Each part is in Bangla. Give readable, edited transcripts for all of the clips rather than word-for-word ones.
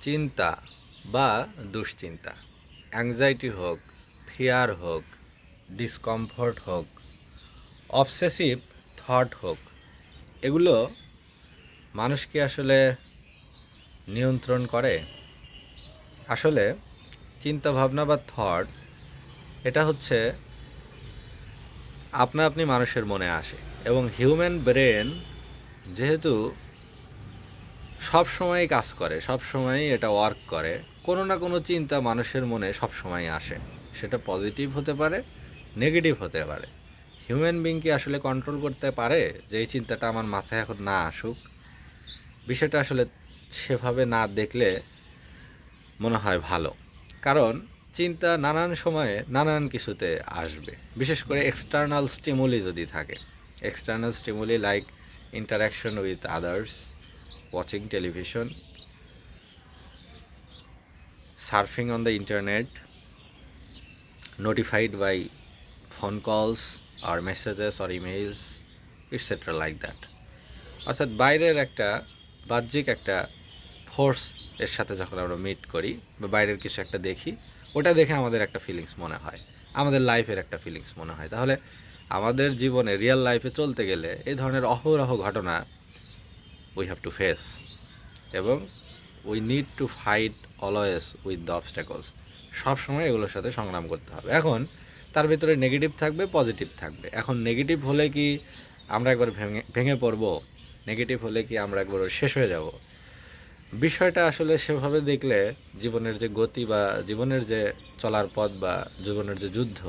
চিন্তা বা দুশ্চিন্তা, অ্যাংজাইটি হোক, ফিয়ার হোক, ডিসকমফোর্ট হোক, অবসেসিভ থট হোক, এগুলো মানুষকে আসলে নিয়ন্ত্রণ করে। আসলে চিন্তা ভাবনা বা থট এটা হচ্ছে আপনা আপনি মানুষের মনে আসে, এবং হিউম্যান ব্রেন যেহেতু সব সময় কাজ করে, সব সময় এটা ওয়ার্ক করে, কোনো না কোনো চিন্তা মানুষের মনে সব সময় আসে। সেটা পজিটিভ হতে পারে, নেগেটিভ হতে পারে। হিউম্যান বিং কি আসলে কন্ট্রোল করতে পারে যে এই চিন্তাটা আমার মাথায় এখন না আসুক? বিষয়টা আসলে সেভাবে না দেখলে মনে হয় ভালো, কারণ চিন্তা নানান সময়ে নানান কিছুতে আসবে। বিশেষ করে এক্সটার্নাল স্টিমুলি যদি থাকে, external stimuli like interaction with others, watching television, surfing on the internet, notified by phone calls or messages or emails, etc. like that. অর্থাৎ বাইরের একটা বাহ্যিক একটা ফোর্স এর সাথে যখন আমরা মিট করি বা বাইরের কিছু একটা দেখি, ওটা দেখে আমাদের একটা ফিলিংস মনে হয়, আমাদের লাইফের একটা ফিলিংস মনে হয়। তাহলে আমাদের জীবনে রিয়েল লাইফে চলতে গেলে এই ধরনের অহরহ ঘটনা we have to face, এবং we need to fight always with the obstacles. সব সময় এগুলোর সাথে সংগ্রাম করতে হবে। এখন তার ভিতরে নেগেটিভ থাকবে, পজিটিভ থাকবে। এখন নেগেটিভ হলে কি আমরা একবার ভেঙে পড়বো? নেগেটিভ হলে কি আমরা একবার শেষ হয়ে যাব? বিষয়টা আসলে সেভাবে দেখলে জীবনের যে গতি বা জীবনের যে চলার পথ বা জীবনের যে যুদ্ধ,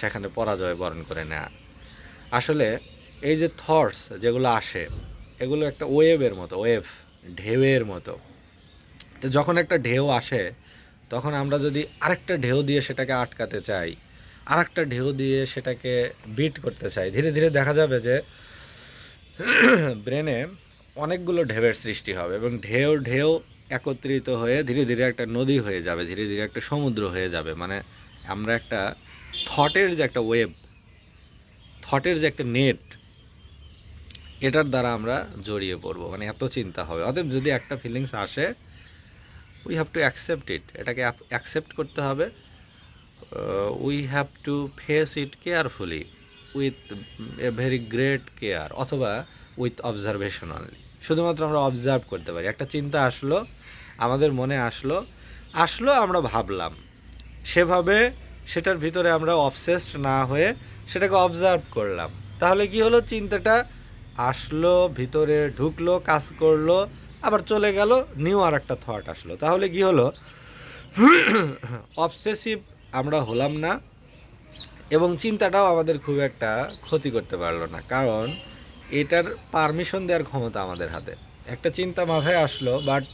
সেখানে পরাজয় বরণ করে নেয়া। আসলে এই যে থটস যেগুলো আসে, এগুলো একটা ওয়েভের মতো, ঢেউয়ের মতো। তো যখন একটা ঢেউ আসে, তখন আমরা যদি আরেকটা ঢেউ দিয়ে সেটাকে আটকাতে চাই, আরেকটা ঢেউ দিয়ে সেটাকে বিট করতে চাই, ধীরে ধীরে দেখা যাবে যে ব্রেনে অনেকগুলো ঢেউয়ের সৃষ্টি হবে, এবং ঢেউ ঢেউ একত্রিত হয়ে ধীরে ধীরে একটা নদী হয়ে যাবে, ধীরে ধীরে একটা সমুদ্র হয়ে যাবে। মানে আমরা একটা থটের যে একটা ওয়েভ, থটের যে একটা নেট, এটার দ্বারা আমরা জড়িয়ে পড়বো। মানে এত চিন্তা হবে। অতএব যদি একটা ফিলিংস আসে, we have to accept it, এটাকে অ্যাকসেপ্ট করতে হবে। We have to face it carefully with a very great care, অথবা উইথ অবজারভেশন অনলি। শুধুমাত্র আমরা অবজার্ভ করতে পারি। একটা চিন্তা আসলো, আমাদের মনে আসলো, আমরা ভাবলাম, সেভাবে সেটার ভিতরে আমরা অবসেসড না হয়ে সেটাকে অবজার্ভ করলাম। তাহলে কি হলো? চিন্তাটা আসলো, ভিতরে ঢুকলো, কাজ করলো, আবার চলে গেল, নিউ আর একটা থট আসলো। তাহলে কি হলো? অবসেসিভ আমরা হলাম না, এবং চিন্তাটাও আমাদের খুব একটা ক্ষতি করতে পারলো না, কারণ এটার পারমিশন দেওয়ার ক্ষমতা আমাদের হাতে। একটা চিন্তা মাথায় আসলো, বাট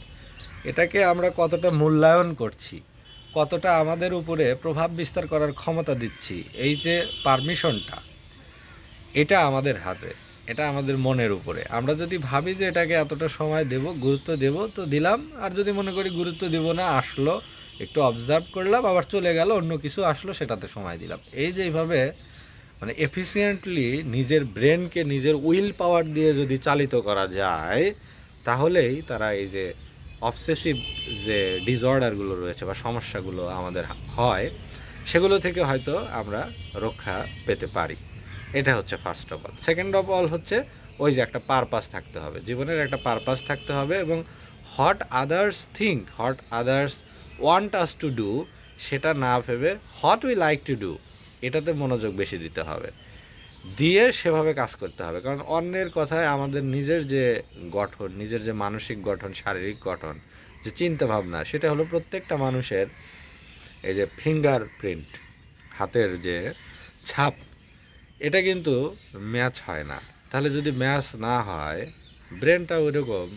এটাকে আমরা কতটা মূল্যায়ন করছি, কতটা আমাদের উপরে প্রভাব বিস্তার করার ক্ষমতা দিচ্ছি, এই যে পারমিশনটা, এটা আমাদের হাতে, এটা আমাদের মনের উপরে। আমরা যদি ভাবি যে এটাকে এতটা সময় দেব, গুরুত্ব দেব, তো দিলাম। আর যদি মনে করি গুরুত্ব দেব না, আসলো, একটু অবজার্ভ করলাম, আবার চলে গেল, অন্য কিছু আসলো, সেটাতে সময় দিলাম। এই যে এইভাবে মানে এফিসিয়েন্টলি নিজের ব্রেনকে নিজের উইল পাওয়ার দিয়ে যদি চালিত করা যায়, তাহলেই তারা এই যে অবসেসিভ যে ডিসঅর্ডারগুলো রয়েছে বা সমস্যাগুলো আমাদের হয়, সেগুলো থেকে হয়তো আমরা রক্ষা পেতে পারি। এটা হচ্ছে first of all. Second of all হচ্ছে ওই যে একটা পারপাস থাকতে হবে, জীবনের একটা পারপাস থাকতে হবে, এবং what others think, what others want us to do, সেটা না ভেবে what we like to do, এটাতে মনোযোগ বেশি দিতে হবে, দিয়ে সেভাবে কাজ করতে হবে। কারণ অন্যের কথায় আমাদের নিজের যে গঠন, নিজের যে মানসিক গঠন, শারীরিক গঠন, যে চিন্তা ভাবনা, সেটা হলো প্রত্যেকটা মানুষের এই যে ফিঙ্গার প্রিন্ট, হাতের যে ছাপ, এটা কিন্তু ম্যাচ হয় না। তাহলে যদি ম্যাচ না হয়, ব্রেনটা ওইরকম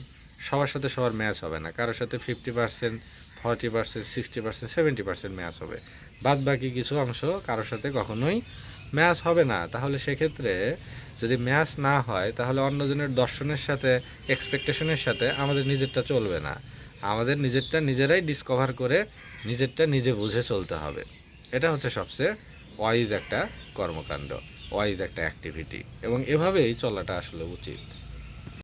সবার সাথে সবার ম্যাচ হবে না। কারোর সাথে 50%, 40%, 60%, 70% ম্যাচ হবে, বাদ বাকি কিছু অংশ কারোর সাথে কখনোই ম্যাচ হবে না। তাহলে সেক্ষেত্রে যদি ম্যাচ না হয়, তাহলে অন্যজনের দর্শনের সাথে, এক্সপেকটেশনের সাথে আমাদের নিজেরটা চলবে না। আমাদের নিজেরটা নিজেরাই ডিসকভার করে নিজেরটা নিজে বুঝে চলতে হবে। এটা হচ্ছে সবচেয়ে ওয়াইজ একটা কর্মকাণ্ড, ওয়াইজ একটা অ্যাক্টিভিটি, এবং এভাবেই চলাটা আসলে উচিত।